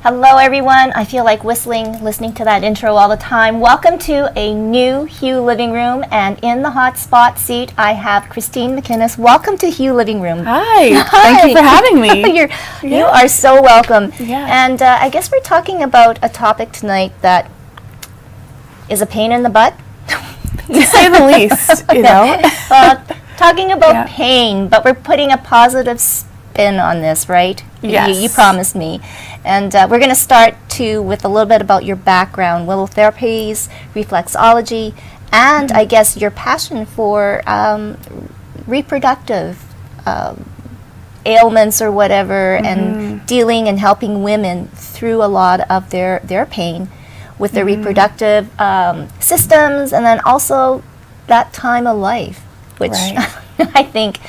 Hello everyone, I feel like whistling, listening to that intro all the time. Welcome to a new Hue Living Room, and in the hot spot seat I have Christine McInnis. Welcome to Hue Living Room. Hi, thank you for having me. You are so welcome. Yeah. And I guess we're talking about a topic tonight that is a pain in the butt. To say the least, you know. Talking about pain, but we're putting a positive spin on this, right? Yes. You promised me. And we're going to start with a little bit about your background, Willow Therapies, reflexology, and I guess your passion for reproductive ailments or whatever, and dealing and helping women through a lot of their pain with their reproductive systems, and then also that time of life, which I think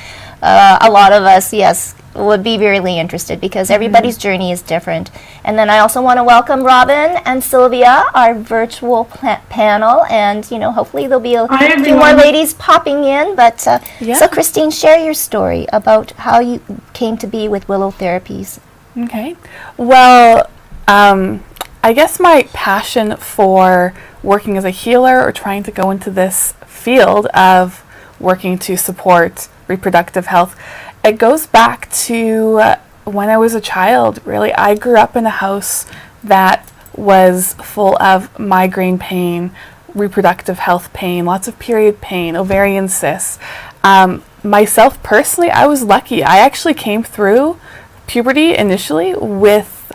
a lot of us, would be really interested, because everybody's journey is different. And then I also want to welcome Robin and Sylvia, our virtual panel, and hopefully there'll be a few more ladies popping in. But so Christine, share your story about how you came to be with Willow Therapies. Okay. Well, I guess my passion for working as a healer, or trying to go into this field of working to support reproductive health, it goes back to when I was a child. Really, I grew up in a house that was full of migraine pain, reproductive health pain, lots of period pain, ovarian cysts. Myself personally, I was lucky. I actually came through puberty initially with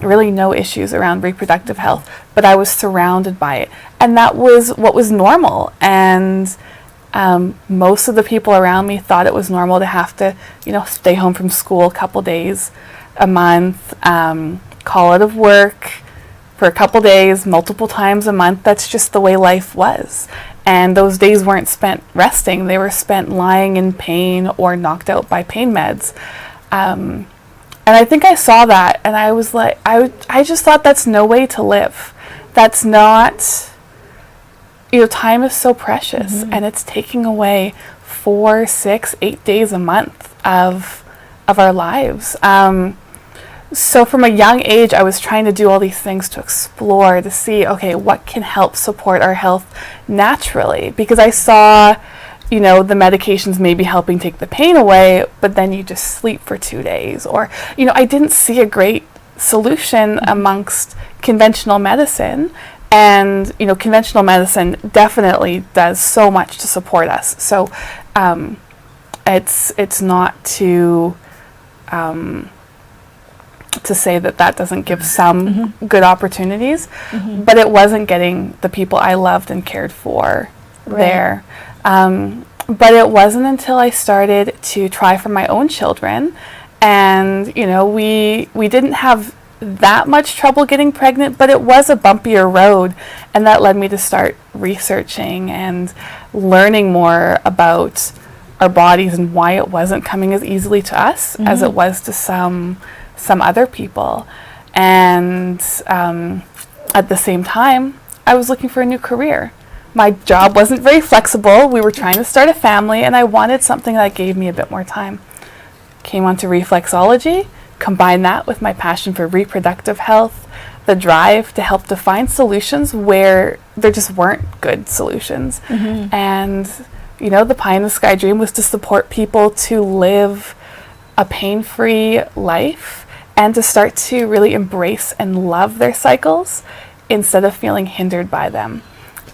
really no issues around reproductive health, but I was surrounded by it, and that was what was normal. And most of the people around me thought it was normal to have to, stay home from school a couple days a month, call out of work for a couple days, multiple times a month. That's just the way life was. And those days weren't spent resting. They were spent lying in pain or knocked out by pain meds. And I think I saw that, and I was like, I just thought that's no way to live. That's not... time is so precious, and it's taking away 4, 6, 8 days a month of our lives. So from a young age, I was trying to do all these things to explore, to see, okay, what can help support our health naturally? Because I saw, the medications maybe helping take the pain away, but then you just sleep for 2 days. Or, I didn't see a great solution amongst conventional medicine. And, conventional medicine definitely does so much to support us. So it's not to say that doesn't give some good opportunities, but it wasn't getting the people I loved and cared for there. But it wasn't until I started to try for my own children, and, we didn't have that much trouble getting pregnant, but it was a bumpier road, and that led me to start researching and learning more about our bodies and why it wasn't coming as easily to us as it was to some other people. And at the same time, I was looking for a new career. My job wasn't very flexible. We were trying to start a family, and I wanted something that gave me a bit more time. Came onto reflexology. Combine that with my passion for reproductive health, the drive to help to find solutions where there just weren't good solutions. And, the pie in the sky dream was to support people to live a pain-free life, and to start to really embrace and love their cycles instead of feeling hindered by them.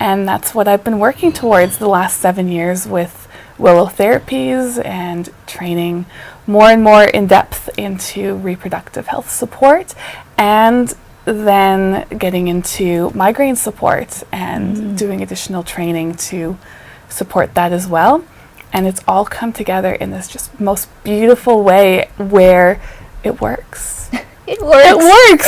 And that's what I've been working towards the last 7 years with Willow Therapies, and training more and more in depth into reproductive health support, and then getting into migraine support and doing additional training to support that as well. And it's all come together in this just most beautiful way where it works. It works.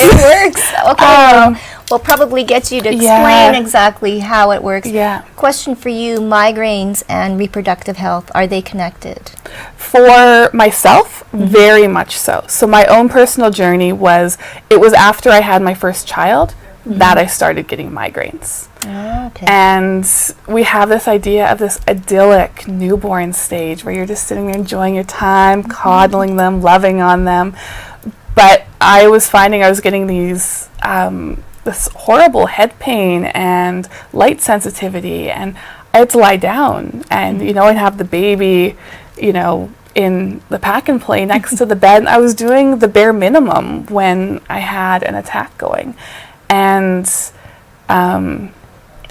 Okay, we'll probably get you to explain exactly how it works. Question for you, migraines and reproductive health, are they connected? For myself, very much so. So my own personal journey was after I had my first child that I started getting migraines. Oh, okay. And we have this idea of this idyllic newborn stage where you're just sitting there enjoying your time, coddling them, loving on them. But I was finding I was getting these this horrible head pain and light sensitivity, and I had to lie down, and I'd have the baby, in the pack and play next to the bed. I was doing the bare minimum when I had an attack going, and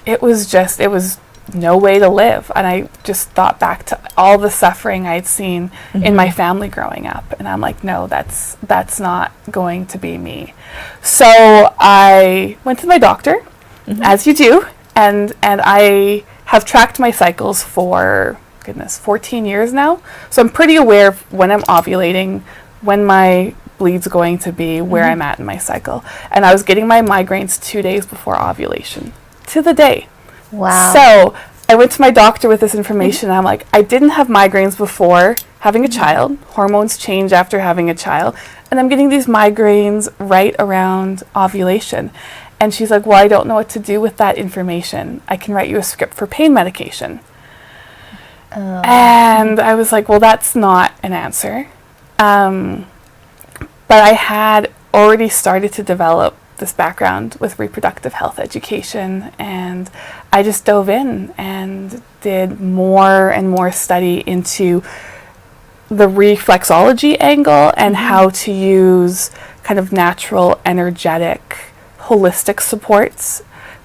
it was no way to live. And I just thought back to all the suffering I'd seen in my family growing up, and I'm like, no, that's not going to be me. So I went to my doctor, as you do, and I have tracked my cycles for 14 years now. So I'm pretty aware of when I'm ovulating, when my bleed's going to be, where I'm at in my cycle. And I was getting my migraines 2 days before ovulation, to the day. Wow. So I went to my doctor with this information, and I'm like, I didn't have migraines before having a child. Hormones change after having a child. And I'm getting these migraines right around ovulation. And she's like, well, I don't know what to do with that information. I can write you a script for pain medication. And I was like, well, that's not an answer. But I had already started to develop this background with reproductive health education, and I just dove in and did more and more study into the reflexology angle and how to use kind of natural, energetic, holistic supports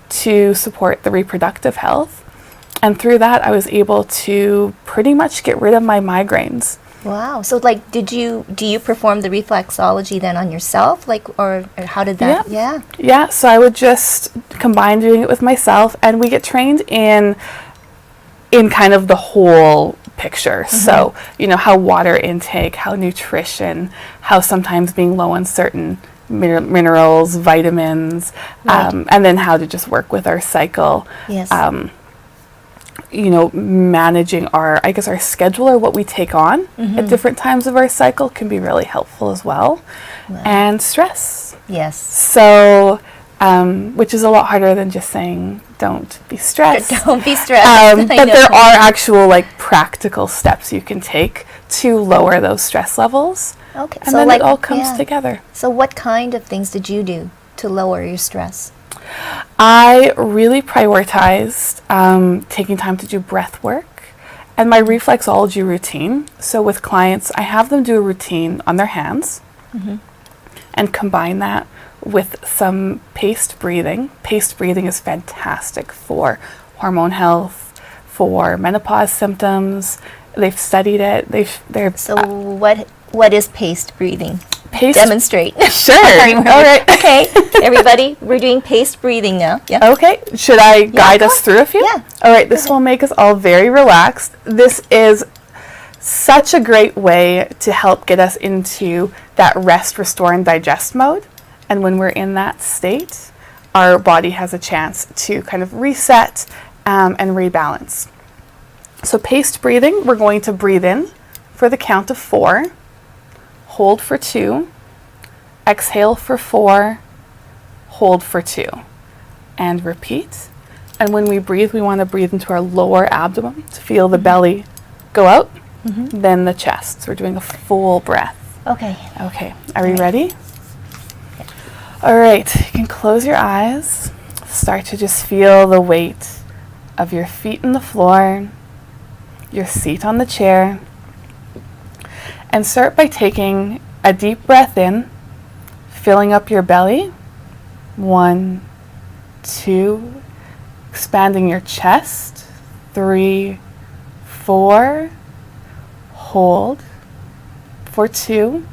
to support the reproductive health. And through that, I was able to pretty much get rid of my migraines. Wow. So, do you perform the reflexology then on yourself? Or how did that? Yeah. Yeah. So I would just combine doing it with myself, and we get trained in kind of the whole picture. So, how water intake, how nutrition, how sometimes being low on certain minerals, vitamins, and then how to just work with our cycle. Yes. Managing our schedule, or what we take on at different times of our cycle, can be really helpful as well. Wow. And stress. Yes. So, which is a lot harder than just saying, don't be stressed. Don't be stressed. But there are actual practical steps you can take to lower those stress levels. Okay. And then it all comes together. So what kind of things did you do to lower your stress? I really prioritized taking time to do breath work and my reflexology routine. So with clients, I have them do a routine on their hands and combine that with some paced breathing. Paced breathing is fantastic for hormone health, for menopause symptoms. They've studied it. What is paced breathing? Paced? Demonstrate. Sure. All right. Okay, everybody, we're doing paced breathing now. Yeah. Okay. Should I guide us through a few? Yeah. All right. This will make us all very relaxed. This is such a great way to help get us into that rest, restore, and digest mode. And when we're in that state, our body has a chance to kind of reset and rebalance. So paced breathing, we're going to breathe in for the count of 4. Hold for 2, exhale for 4, hold for 2, and repeat. And when we breathe, we want to breathe into our lower abdomen to feel the belly go out, then the chest. So we're doing a full breath. Okay. Okay, are we ready? Yeah. All right, you can close your eyes. Start to just feel the weight of your feet on the floor, your seat on the chair. And start by taking a deep breath in, filling up your belly. 1, 2, expanding your chest. 3, 4, hold for 2.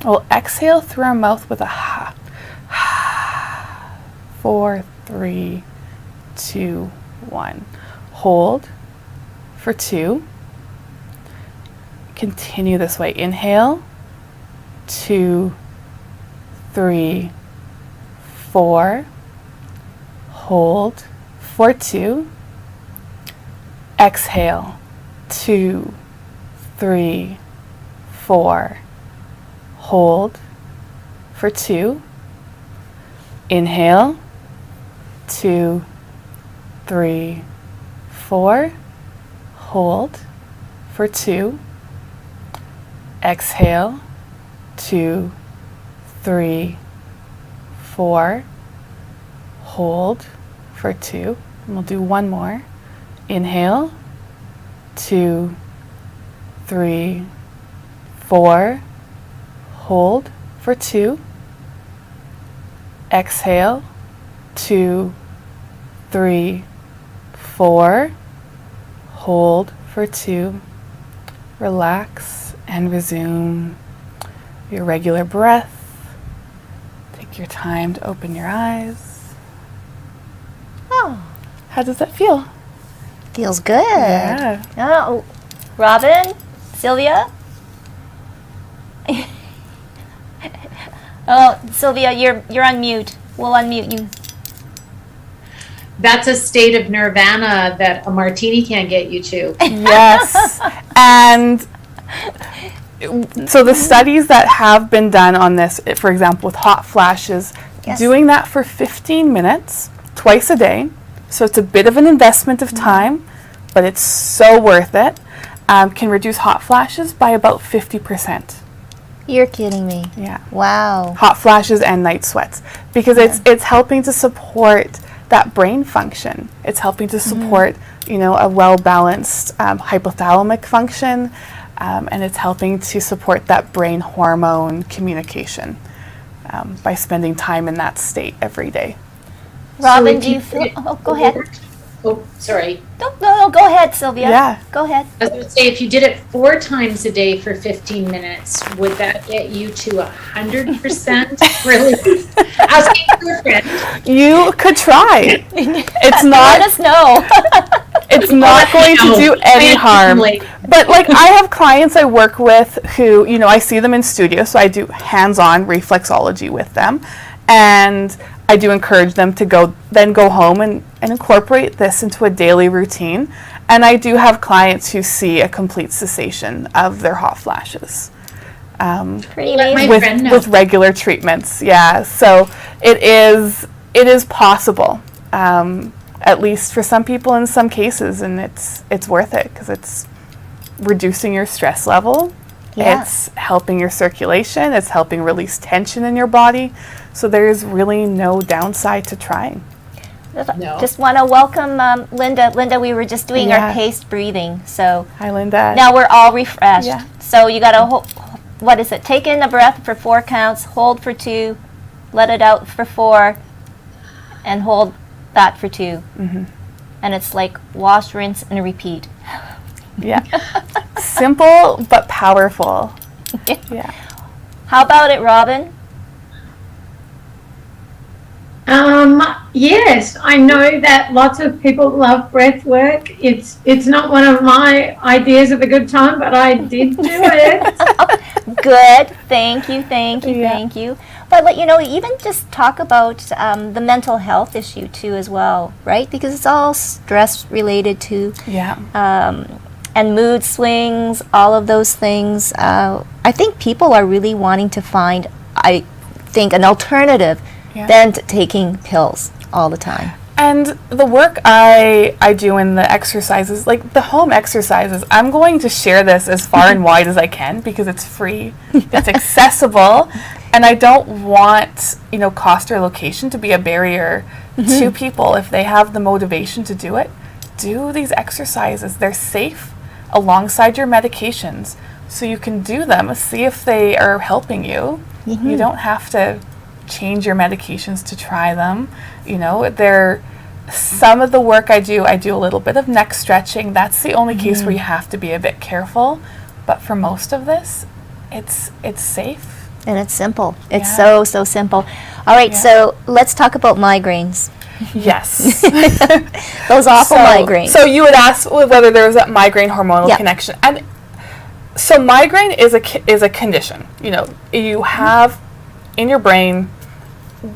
We'll exhale through our mouth with a ha. 4, 3, 2, 1. Hold for 2. Continue this way. Inhale, 2, 3, 4. Hold for 2. Exhale, 2, 3, 4. Hold for 2. Inhale, 2, 3, 4. Hold for 2. Exhale. 2, 3, 4. Hold for 2. And we'll do one more. Inhale. 2, 3, 4. Hold for 2. Exhale. 2, 3, 4. Hold for 2. Relax and resume your regular breath. Take your time to open your eyes. Oh, How does that feel? feels good. Yeah. Oh, Robin, Sylvia. Oh, Sylvia, you're on mute. We'll unmute you. That's a state of nirvana that a martini can't get you to. Yes. And so the studies that have been done on this, for example, with hot flashes, Yes. doing that for 15 minutes twice a day. So it's a bit of an investment of time, but it's so worth it. Can reduce hot flashes by about 50%. You're kidding me. Yeah. Wow. Hot flashes and night sweats, because it's helping to support that brain function. It's helping to support, a well-balanced hypothalamic function, and it's helping to support that brain hormone communication by spending time in that state every day. Robin, if do you feel? Oh, go ahead. Oh, sorry. No, go ahead, Sylvia. Yeah. Go ahead. I was going to say, if you did it 4 times a day for 15 minutes, would that get you to 100% really? Asking for a friend. You could try. It's Let not. us know. It's not going to do any harm. But like, I have clients I work with who, I see them in studio, so I do hands-on reflexology with them, and I do encourage them to go home and incorporate this into a daily routine. And I do have clients who see a complete cessation of their hot flashes. Pretty Let my amazing. friend know. With regular treatments, yeah. So it is possible, at least for some people in some cases, and it's worth it because it's reducing your stress level. Yeah. It's helping your circulation. It's helping release tension in your body. So there's really no downside to trying. No. Just want to welcome Linda. Linda, we were just doing Yeah. our paced breathing, so Hi, Linda. now we're all refreshed. Yeah. So you got to take in a breath for 4 counts, hold for 2, let it out for 4, and hold that for 2. Mm-hmm. And it's like wash, rinse, and repeat. Yeah. Simple but powerful. Yeah. How about it, Robin? Yes, I know that lots of people love breath work. It's not one of my ideas of a good time, but I did do it. Good. Thank you. Yeah. Thank you. But even just talk about the mental health issue too, as well, right? Because it's all stress related to, Yeah. and mood swings, all of those things. I think people are really wanting to find, an alternative Yeah. than taking pills all the time. And the work I do in the exercises, like the home exercises, I'm going to share this as far and wide as I can because it's free, it's accessible, and I don't want, cost or location to be a barrier to people. If they have the motivation to do it, do these exercises. They're safe alongside your medications, so you can do them, see if they are helping you. You don't have to change your medications to try them. Some of the work I do a little bit of neck stretching. That's the only case where you have to be a bit careful, but for most of this, it's safe. And it's simple. It's Yeah. so simple. All right, Yeah. so let's talk about migraines. Yes. Those awful migraines. So you would ask whether there was that migraine hormonal Yeah. connection, and so migraine is a condition. You have in your brain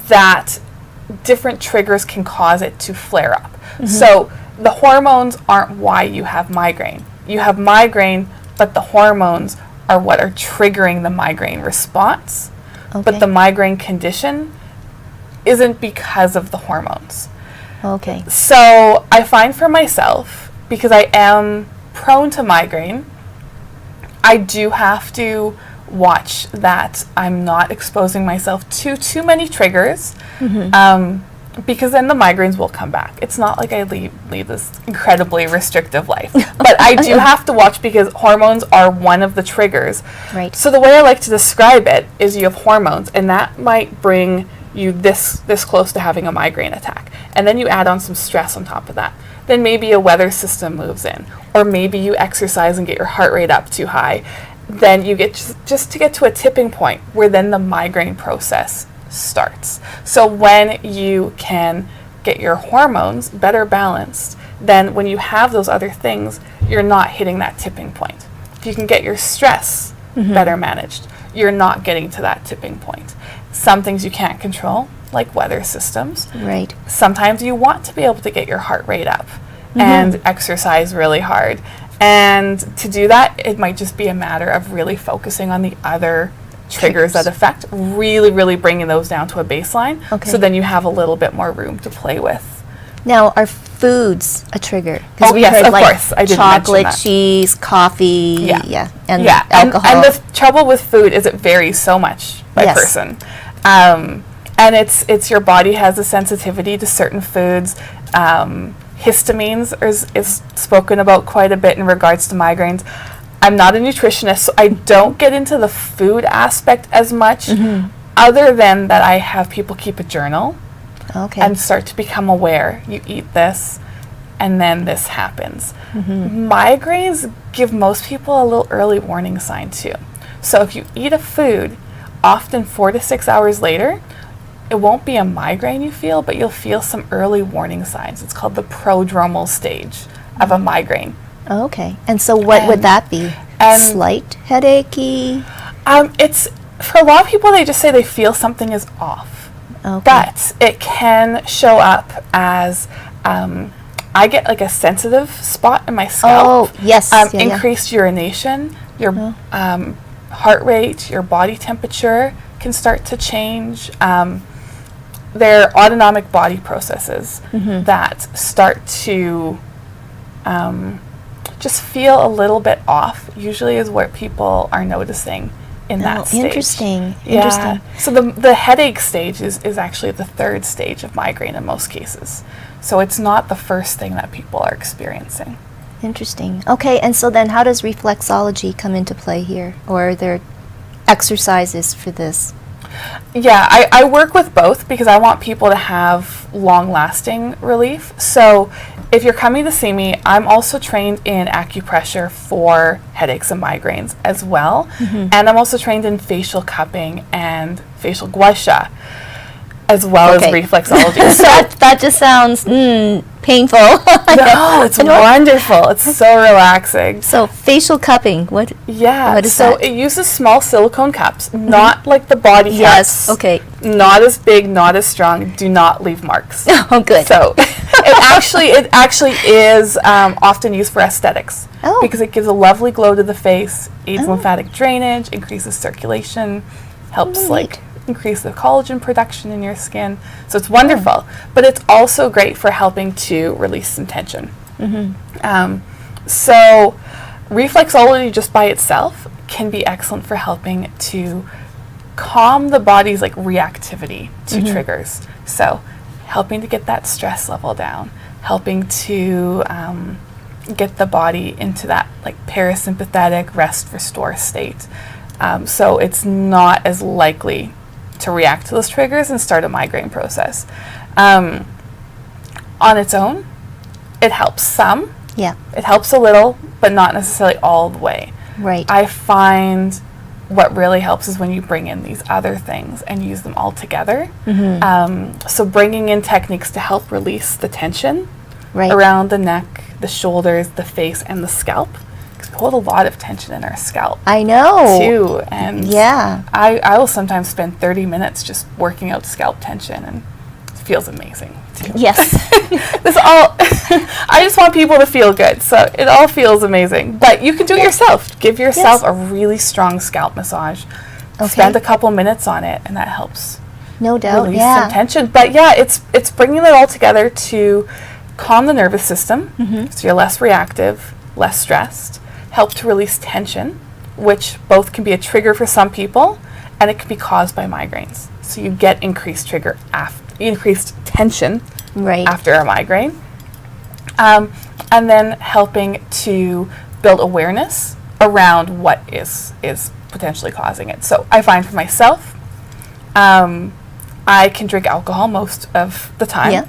that different triggers can cause it to flare up. So the hormones aren't why you have migraine. You have migraine, but the hormones are what are triggering the migraine response. Okay. But the migraine condition isn't because of the hormones. Okay. So I find for myself, because I am prone to migraine, I do have to watch that I'm not exposing myself to too many triggers, because then the migraines will come back. It's not like I lead this incredibly restrictive life, but I do have to watch because hormones are one of the triggers. Right. So the way I like to describe it is you have hormones, and that might bring you this close to having a migraine attack. And then you add on some stress on top of that. Then maybe a weather system moves in, or maybe you exercise and get your heart rate up too high. Then you get just to get to a tipping point where then the migraine process starts. So when you can get your hormones better balanced, then when you have those other things, you're not hitting that tipping point. If you can get your stress better managed, you're not getting to that tipping point. Some things you can't control, like weather systems. Right. Sometimes you want to be able to get your heart rate up and exercise really hard. And to do that, it might just be a matter of really focusing on the other triggers that affect, really, really bringing those down to a baseline. Okay. So then you have a little bit more room to play with. Now, are foods a trigger? 'Cause Oh, we yes, heard, of like, course. I didn't mention chocolate, that. cheese, coffee, and Yeah, alcohol. and the trouble with food is it varies so much by Yes. person. And it's your body has a sensitivity to certain foods. Histamines is spoken about quite a bit in regards to migraines. I'm not a nutritionist, so I don't get into the food aspect as much, other than that I have people keep a journal Okay. and start to become aware. You eat this, and then this happens. Migraines give most people a little early warning sign too. So if you eat a food, often 4 to 6 hours later, it won't be a migraine you feel, but you'll feel some early warning signs. It's called the prodromal stage of a migraine. Okay. And so what would that be? Slight headachy? It's, for a lot of people, they just say they feel something is off. Okay. But it can show up as, I get like a sensitive spot in my scalp. Oh, yes. Increased urination, your heart rate, your body temperature can start to change. They're autonomic body processes that start to just feel a little bit off, usually is what people are noticing in that stage. Interesting. Yeah. Interesting. So the headache stage is actually the third stage of migraine in most cases. So it's not the first thing that people are experiencing. Interesting. Okay, and so then how does reflexology come into play here? Or are there exercises for this? Yeah, I work with both because I want people to have long-lasting relief. So if you're coming to see me, I'm also trained in acupressure for headaches and migraines as well. And I'm also trained in facial cupping and facial gua sha, as well as reflexology. So that just sounds painful. No, it's wonderful. It's so relaxing. So facial cupping, what? Yeah, What is so that? it uses small silicone cups, not like the body cups. Yes, okay. Not as big, not as strong. Do not leave marks. Oh, good. So it actually is often used for aesthetics because it gives a lovely glow to the face, aids lymphatic drainage, increases circulation, helps like increase the collagen production in your skin. So it's wonderful, but it's also great for helping to release some tension. So reflexology just by itself can be excellent for helping to calm the body's like reactivity to triggers. So helping to get that stress level down, helping to get the body into that like parasympathetic rest restore state. So it's not as likely to react to those triggers and start a migraine process. On its own, it helps some. Yeah. It helps a little, but not necessarily all the way. Right. I find what really helps is when you bring in these other things and use them all together. So bringing in techniques to help release the tension around the neck, the shoulders, the face, and the scalp. Because we hold a lot of tension in our scalp. I know. Too. And yeah. I will sometimes spend 30 minutes just working out scalp tension, and it feels amazing too. Yes. This all I just want people to feel good, so it all feels amazing. But you can do it yourself. Give yourself a really strong scalp massage. Spend a couple minutes on it, and that helps No doubt, release yeah. some tension. But yeah, it's bringing it all together to calm the nervous system, so you're less reactive, less stressed, help to release tension, which both can be a trigger for some people, and it can be caused by migraines. So you get increased tension Right. after a migraine. And then helping to build awareness around what is potentially causing it. So I find for myself, I can drink alcohol most of the time. Yeah.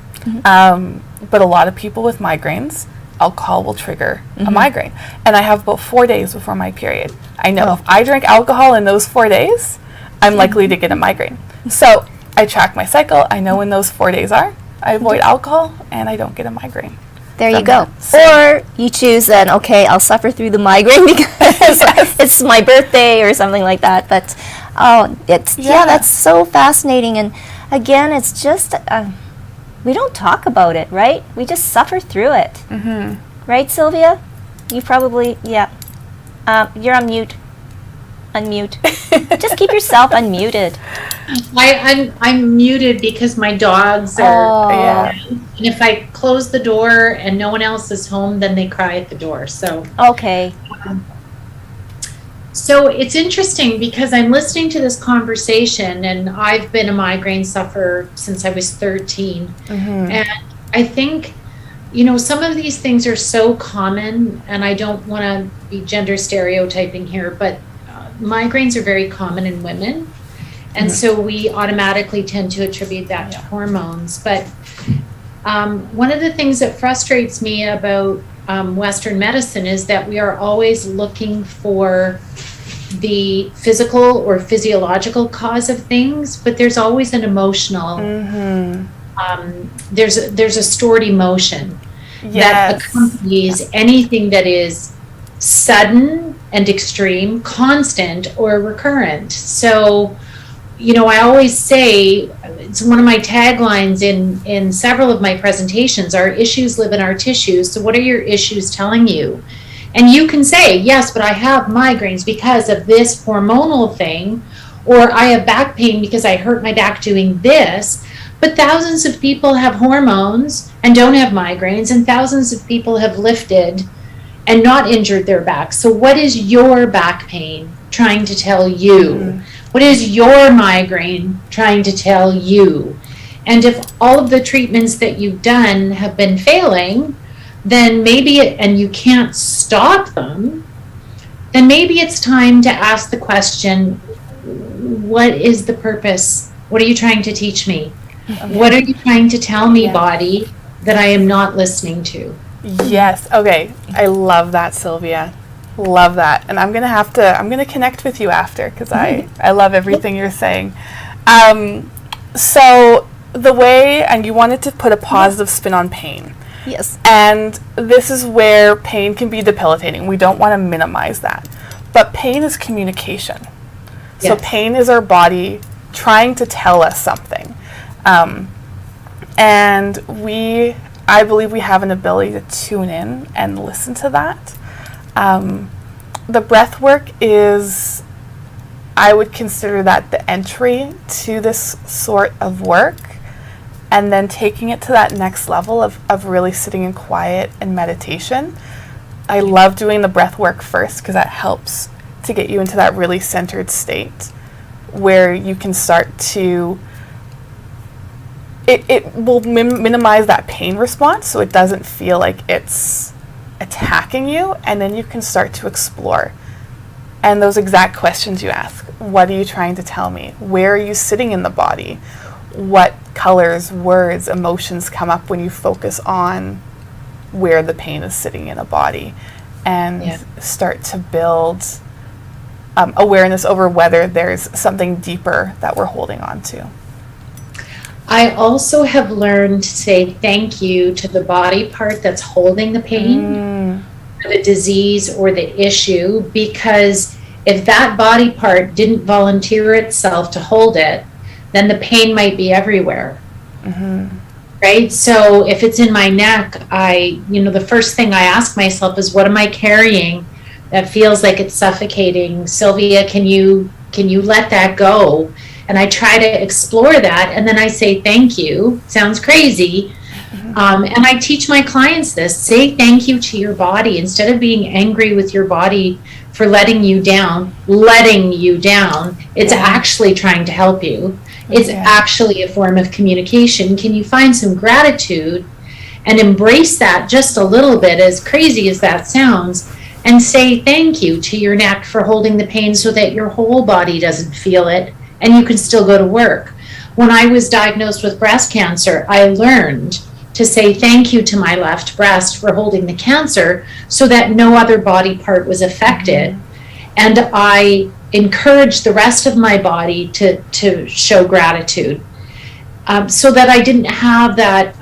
But a lot of people with migraines, alcohol will trigger a migraine. And I have about 4 days before my period. I know if I drink alcohol in those 4 days, I'm likely to get a migraine. So I track my cycle. I know when those 4 days are. I avoid alcohol, and I don't get a migraine. There you from go. that. So- Or you choose then, okay, I'll suffer through the migraine because it's my birthday or something like that. But that's so fascinating. And again, it's just we don't talk about it, right? We just suffer through it, right, Sylvia? You probably you're on mute. Unmute. Just keep yourself unmuted. I'm muted because my dogs are. And if I close the door and no one else is home, then they cry at the door. So Okay. So it's interesting because I'm listening to this conversation, and I've been a migraine sufferer since I was 13. And I think, some of these things are so common, and I don't want to be gender stereotyping here, but migraines are very common in women. And so we automatically tend to attribute that to hormones. But one of the things that frustrates me about Western medicine is that we are always looking for the physical or physiological cause of things, but there's always an emotional, there's a stored emotion that accompanies anything that is sudden and extreme, constant or recurrent. So, I always say, it's one of my taglines in several of my presentations, our issues live in our tissues. So what are your issues telling you? And you can say, yes, but I have migraines because of this hormonal thing, or I have back pain because I hurt my back doing this. But thousands of people have hormones and don't have migraines, and thousands of people have lifted and not injured their back. So what is your back pain trying to tell you? What is your migraine trying to tell you? And if all of the treatments that you've done have been failing, then and you can't stop them, then maybe it's time to ask the question, what is the purpose? What are you trying to teach me? What are you trying to tell me, body, that I am not listening to? Yes. Okay. I love that, Sylvia. Love that. And I'm going to connect with you after, because I love everything you're saying. So the way, and you wanted to put a positive spin on pain. Yes. And this is where pain can be debilitating. We don't want to minimize that. But pain is communication. So pain is our body trying to tell us something. And I believe we have an ability to tune in and listen to that. The breath work is, I would consider that the entry to this sort of work, and then taking it to that next level of really sitting in quiet and meditation. I love doing the breath work first because that helps to get you into that really centered state where you can start to, it will minimize that pain response so it doesn't feel like it's attacking you, and then you can start to explore. And those exact questions you ask, what are you trying to tell me? Where are you sitting in the body? What colors, words, emotions come up when you focus on where the pain is sitting in a body, and start to build awareness over whether there's something deeper that we're holding on to. I also have learned to say thank you to the body part that's holding the pain, or the disease or the issue, because if that body part didn't volunteer itself to hold it, then the pain might be everywhere. Right? So if it's in my neck, the first thing I ask myself is, what am I carrying that feels like it's suffocating? Sylvia, can you let that go? And I try to explore that, and then I say thank you. Sounds crazy. And I teach my clients this: say thank you to your body instead of being angry with your body for letting you down. It's actually trying to help you. It's actually a form of communication. Can you find some gratitude and embrace that just a little bit, as crazy as that sounds, and say thank you to your neck for holding the pain so that your whole body doesn't feel it and you can still go to work. When I was diagnosed with breast cancer, I learned to say thank you to my left breast for holding the cancer so that no other body part was affected. And I encouraged the rest of my body to show gratitude, so that I didn't have that,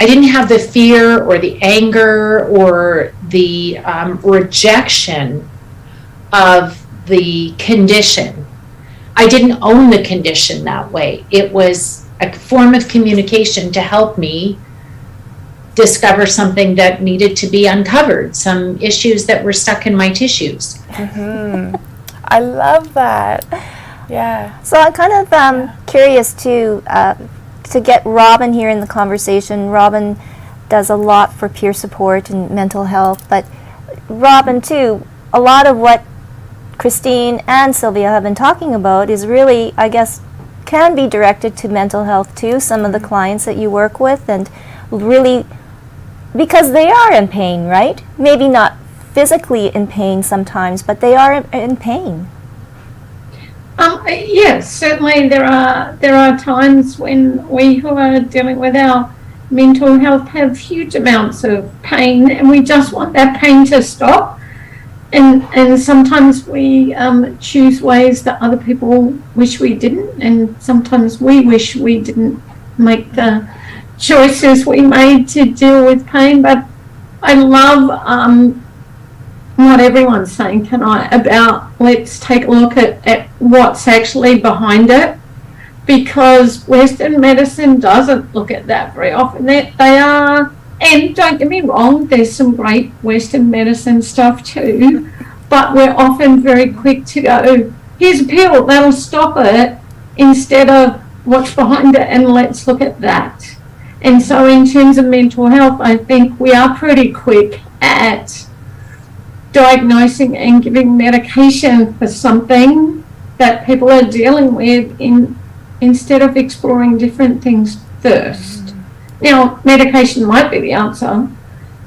I didn't have the fear or the anger or the rejection of the condition. I didn't own the condition that way. It was a form of communication to help me discover something that needed to be uncovered, some issues that were stuck in my tissues. I love that. Yeah. So I'm kind of curious to get Robin here in the conversation. Robin does a lot for peer support and mental health, but Robin too, a lot of what Christine and Sylvia have been talking about is really, I guess, can be directed to mental health too, some of the clients that you work with, and really because they are in pain, right? Maybe not physically in pain sometimes, but they are in pain. Yes, certainly there are times when we who are dealing with our mental health have huge amounts of pain, and we just want that pain to stop. And sometimes we choose ways that other people wish we didn't, and sometimes we wish we didn't make the choices we made to deal with pain. But I love what everyone's saying tonight about let's take a look at what's actually behind it, because Western medicine doesn't look at that very often. They are, and don't get me wrong, there's some great Western medicine stuff too, but we're often very quick to go, here's a pill, that'll stop it, instead of what's behind it, and let's look at that. And so in terms of mental health, I think we are pretty quick at diagnosing and giving medication for something that people are dealing with instead of exploring different things first. Now, medication might be the answer,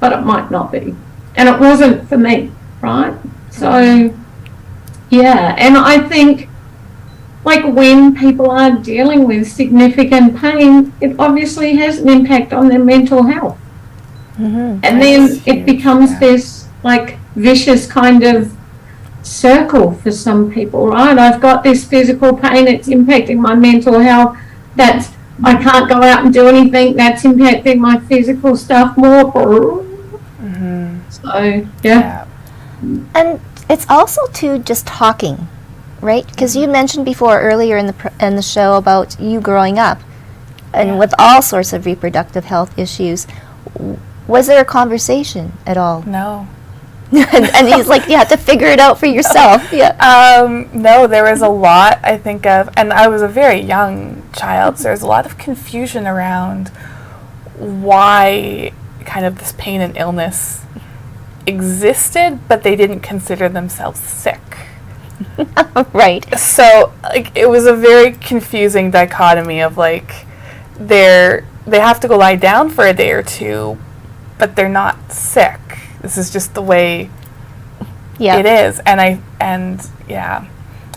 but it might not be. And it wasn't for me, right? So, yeah, and I think like when people are dealing with significant pain, it obviously has an impact on their mental health. And then it becomes this like vicious kind of circle for some people, right? I've got this physical pain, it's impacting my mental health, I can't go out and do anything, that's impacting my physical stuff more. So, yeah. And it's also too just talking, right? Because you mentioned before earlier in the show about you growing up and with all sorts of reproductive health issues. Was there a conversation at all? No. and he's like, you have to figure it out for yourself. Yeah. No, there was a lot I think of, and I was a very young child, so there's a lot of confusion around why kind of this pain and illness existed, but they didn't consider themselves sick. Right. So like it was a very confusing dichotomy of like they have to go lie down for a day or two, but they're not sick. This is just the way it is.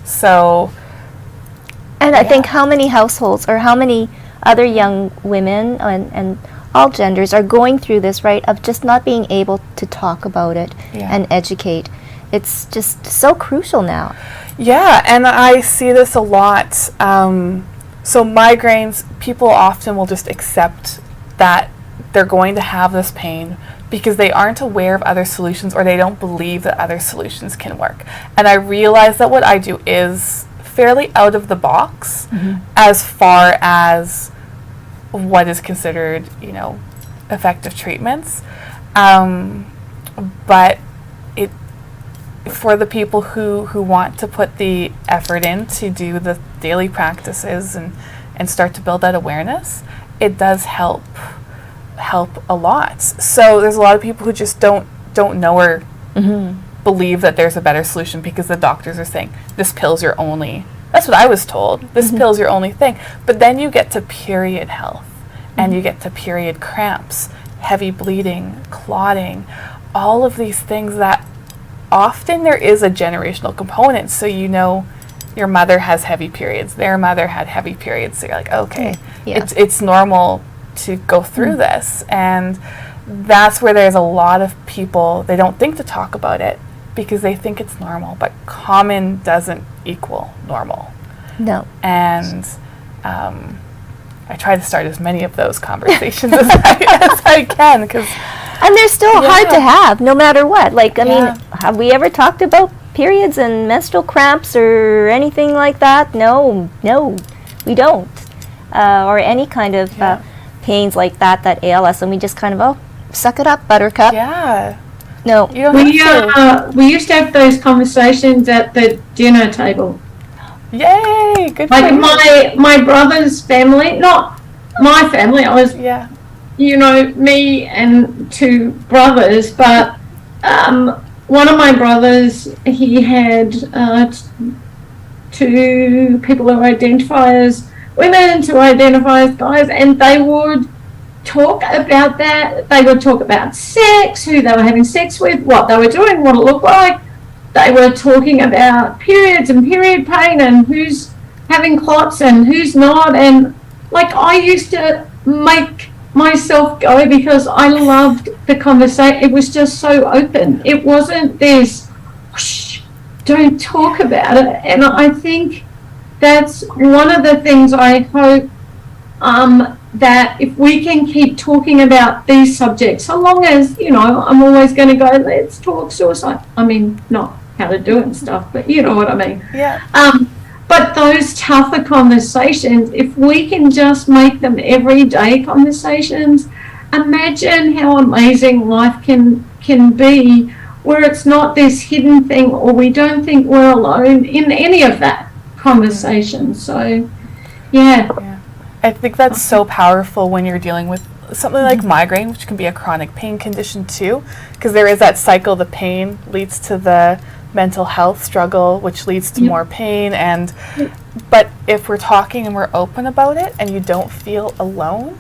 So I think how many households or how many other young women and all genders are going through this, right, of just not being able to talk about it and educate. It's just so crucial now. Yeah, and I see this a lot. So migraines, people often will just accept that they're going to have this pain because they aren't aware of other solutions, or they don't believe that other solutions can work. And I realize that what I do is fairly out of the box as far as what is considered, effective treatments. But for the people who want to put the effort in to do the daily practices and start to build that awareness, it does help a lot. So there's a lot of people who just don't know or believe that there's a better solution because the doctors are saying this pill's your only. That's what I was told. This pill's your only thing. But then you get to period health and you get to period cramps, heavy bleeding, clotting, all of these things that often there is a generational component. So you know your mother has heavy periods, their mother had heavy periods. So you're like, okay, it's normal to go through this. And that's where there's a lot of people, they don't think to talk about it because they think it's normal, but common doesn't equal normal. No. And I try to start as many of those conversations as I can, because and they're still hard to have, no matter what. Like, I mean, have we ever talked about periods and menstrual cramps or anything like that? No, we don't. Or any kind of pains like that ail us, and we just kind of, suck it up, buttercup. Yeah. No. You don't have to. We used to have those conversations at the dinner table. Yay! Good. Like for you. my brother's family, not my family. I was, me and two brothers, but one of my brothers, he had two people who identify as women, to identify as guys, and they would talk about that. They would talk about sex, who they were having sex with, what they were doing, what it looked like. They were talking about periods and period pain and who's having clots and who's not. And like, I used to make myself go because I loved the conversation. It was just so open. It wasn't this, whoosh, don't talk about it. And I think that's one of the things I hope that if we can keep talking about these subjects, so long as, I'm always going to go, let's talk suicide. I mean, not how to do it and stuff, but you know what I mean. Yeah. But those tougher conversations, if we can just make them everyday conversations, imagine how amazing life can be, where it's not this hidden thing, or we don't think we're alone in any of that conversation. So, yeah. I think that's so powerful when you're dealing with something like migraine, which can be a chronic pain condition too, because there is that cycle. The pain leads to the mental health struggle, which leads to more pain. And but if we're talking and we're open about it and you don't feel alone,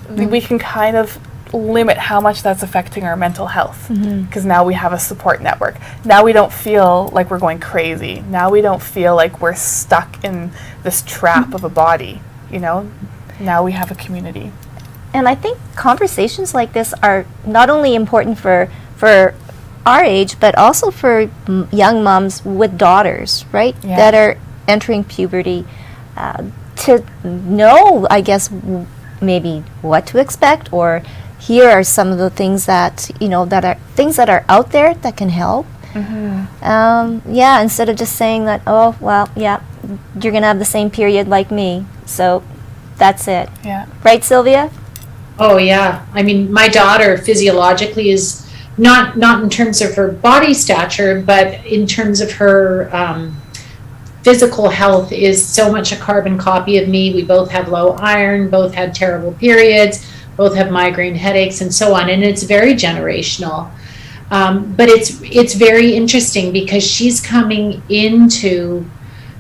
we can kind of limit how much that's affecting our mental health, because now we have a support network. Now we don't feel like we're going crazy. Now we don't feel like we're stuck in this trap of a body. Now we have a community. And I think conversations like this are not only important for our age, but also for young moms with daughters, right? Yeah. That are entering puberty, to know, I guess, maybe what to expect, or here are some of the things that, that are out there that can help. Instead of just saying that, you're going to have the same period like me, so that's it. Yeah. Right, Sylvia? Oh, yeah. I mean, my daughter physiologically is not in terms of her body stature, but in terms of her physical health is so much a carbon copy of me. We both have low iron, both had terrible periods, both have migraine headaches and so on. And it's very generational. But it's very interesting because she's coming into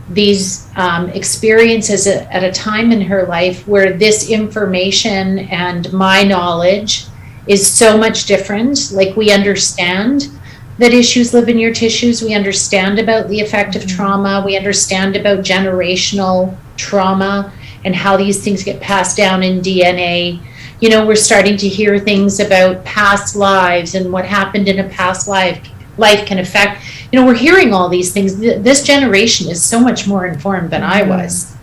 these experiences at a time in her life where this information and my knowledge is so much different. Like, we understand that issues live in your tissues. We understand about the effect of trauma. We understand about generational trauma and how these things get passed down in DNA. We're starting to hear things about past lives and what happened in a past life can affect. We're hearing all these things. This generation is so much more informed than I was.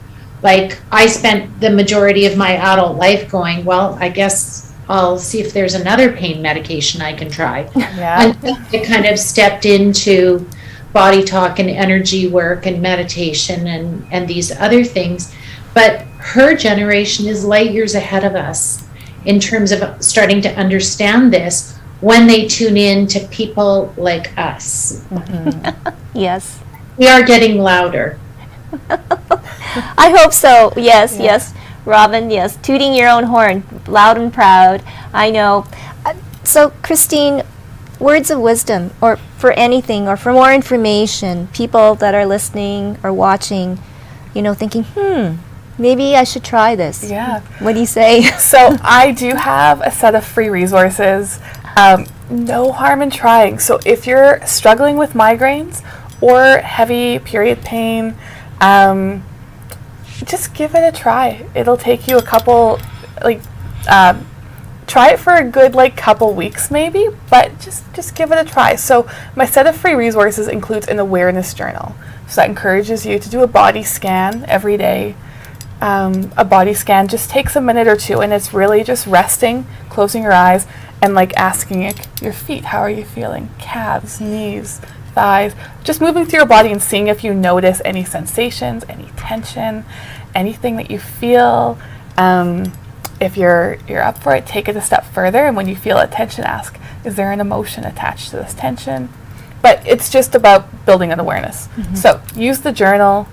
Like, I spent the majority of my adult life going, well, I guess I'll see if there's another pain medication I can try. Yeah. I kind of stepped into body talk and energy work and meditation and these other things. But her generation is light years ahead of us in terms of starting to understand this, when they tune in to people like us. Yes. We are getting louder. I hope so. Yes, yes. Robin, yes. Tooting your own horn, loud and proud. I know. So, Christine, words of wisdom, or for anything, or for more information, people that are listening or watching, thinking, maybe I should try this. Yeah. What do you say? So I do have a set of free resources. No harm in trying. So if you're struggling with migraines or heavy period pain, just give it a try. It'll take you a couple, try it for a good couple weeks maybe, but just give it a try. So my set of free resources includes an awareness journal. So that encourages you to do a body scan every day. A body scan just takes a minute or two, and it's really just resting, closing your eyes, and asking your feet, how are you feeling? Calves, knees, thighs, just moving through your body and seeing if you notice any sensations, any tension, anything that you feel. If you're up for it, take it a step further, and when you feel a tension, ask, is there an emotion attached to this tension? But it's just about building an awareness. So use the journal,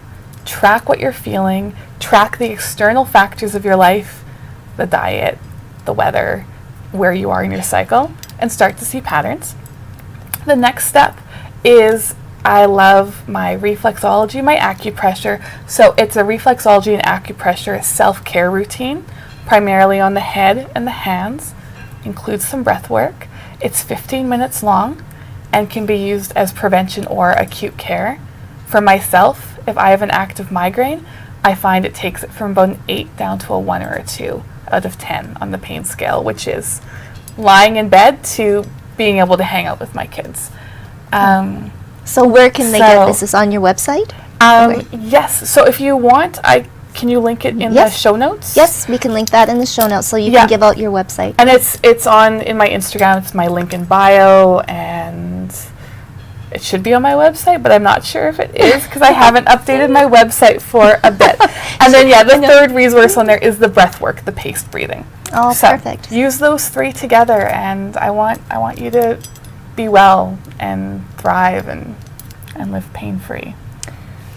track what you're feeling, track the external factors of your life, the diet, the weather, where you are in your cycle, and start to see patterns. The next step is, I love my reflexology, my acupressure. So it's a reflexology and acupressure self-care routine, primarily on the head and the hands, includes some breath work. It's 15 minutes long and can be used as prevention or acute care. For myself, if I have an active migraine, I find it takes it from about an 8 down to a 1 or a 2 out of 10 on the pain scale, which is lying in bed to being able to hang out with my kids. So where can they get this? Is this on your website? Yes. So if you want, can you link it in the show notes? Yes, we can link that in the show notes, so you can give out your website. And it's in my Instagram. It's my link in bio, and it should be on my website, but I'm not sure if it is because I haven't updated my website for a bit. And then the third resource on there is the breath work, the paced breathing. Oh, so perfect. Use those three together, and I want you to be well and thrive and live pain-free.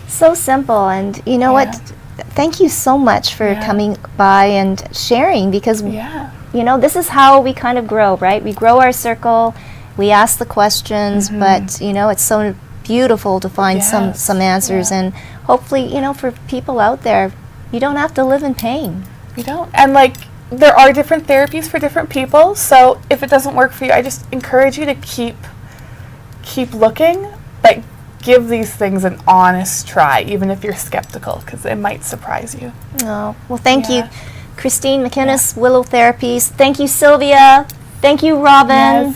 So simple, and you know what? Thank you so much for coming by and sharing, because this is how we kind of grow, right? We grow our circle, we ask the questions, but it's so beautiful to find some answers, and hopefully, for people out there, you don't have to live in pain. You don't. And there are different therapies for different people, so if it doesn't work for you, I just encourage you to keep looking, but give these things an honest try, even if you're skeptical, because it might surprise you. Oh, well, thank you, Christine McInnis, Willow Therapies. Thank you, Sylvia. Thank you, Robin.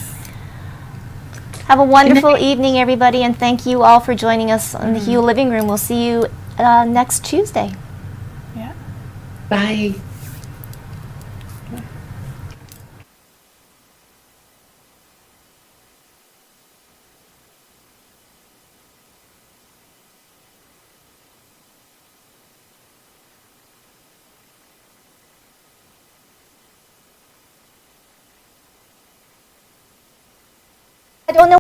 Have a wonderful evening, everybody, and thank you all for joining us on the Hue Living Room. We'll see you next Tuesday. Yeah. Bye. I don't know